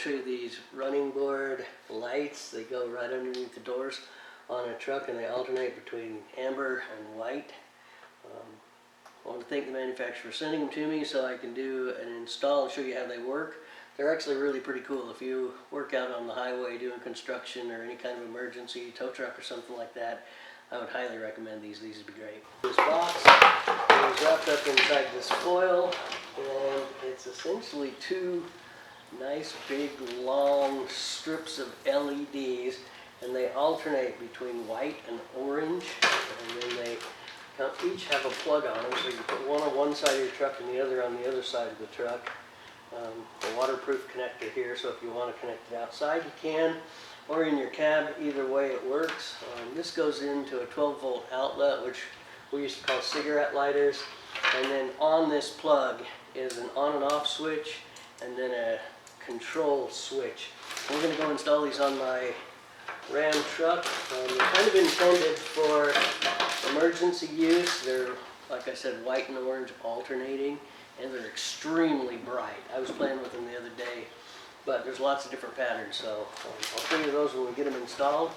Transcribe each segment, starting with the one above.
show you these running board lights. They go right underneath the doors on a truck and they alternate between amber and white. I want to thank the manufacturer for sending them to me so I can do an install and show you how they work. They're actually really pretty cool. If you work out on the highway doing construction or any kind of emergency tow truck or something like that, I would highly recommend these. These would be great. This box is wrapped up inside this foil, and it's essentially two nice big long strips of LEDs, and they alternate between white and orange, and then they each have a plug on them, so you put one on one side of your truck and the other on the other side of the truck. A waterproof connector here, so if you want to connect it outside you can, or in your cab. Either way it works. This goes into a 12-volt outlet, which we used to call cigarette lighters, and then on this plug is an on and off switch and then a control switch. We're going to go install these on my Ram truck. They're kind of intended for emergency use. They're, like I said, white and orange alternating, and they're extremely bright. I was playing with them the other day, but there's lots of different patterns, so I'll show you those when we get them installed.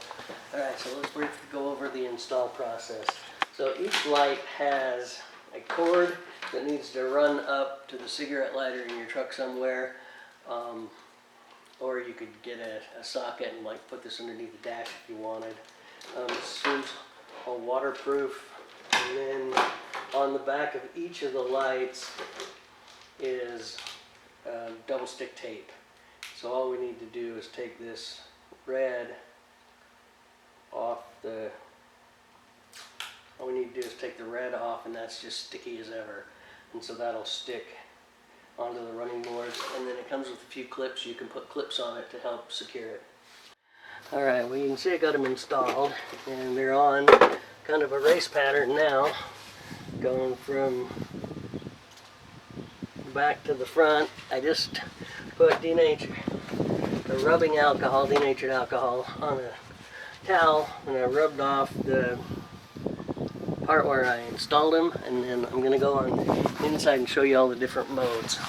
Alright, so let's briefly go over the install process. So each light has a cord that needs to run up to the cigarette lighter in your truck somewhere, or you could get a socket and like put this underneath the dash if you wanted. This is all waterproof, and then on the back of each of the lights is double stick tape. So all we need to do is take this red off the, all we need to do is take the red off, and that's just sticky as ever. And so that'll stick onto the running boards, and then it comes with a few clips. You can put clips on it to help secure it. Alright, well, you can see I got them installed, and they're on kind of a race pattern now, going from back to the front. I just put rubbing alcohol, denatured alcohol, on a towel, and I rubbed off the part where I installed them, and then I'm going to go on inside and show you all the different modes.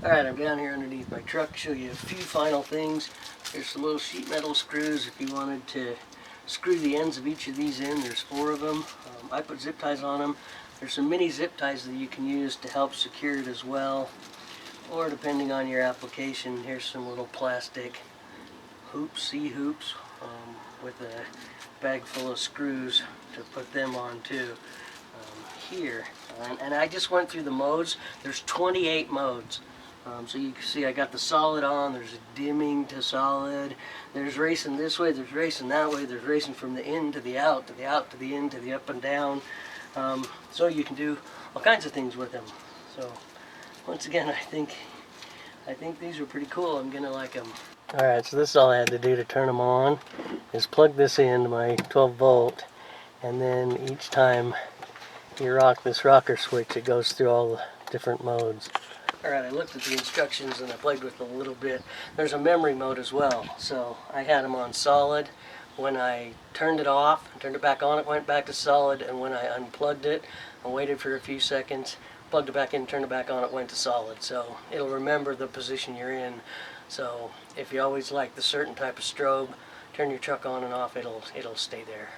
Alright, I'm down here underneath my truck to show you a few final things. There's some little sheet metal screws if you wanted to screw the ends of each of these in. There's 4 of them. I put zip ties on them. There's some mini zip ties that you can use to help secure it as well, or depending on your application, here's some little plastic hoops, C-hoops, with a bag full of screws to put them on too. Here, and I just went through the modes. There's 28 modes. So you can see I got the solid on, there's a dimming to solid, there's racing this way, there's racing that way, there's racing from the in to the out, to the out to the in, to the up and down. So you can do all kinds of things with them. So once again, I think these are pretty cool. I'm gonna like them. Alright, so this is all I had to do to turn them on, is plug this into my 12 volt, and then each time you rock this rocker switch, it goes through all the different modes. Alright, I looked at the instructions and I played with it a little bit. There's a memory mode as well, so I had them on solid. When I turned it off and turned it back on, it went back to solid, and when I unplugged it and waited for a few seconds, plugged it back in, turned it back on, it went to solid. So it'll remember the position you're in. So if you always like the certain type of strobe, turn your truck on and off, it'll stay there.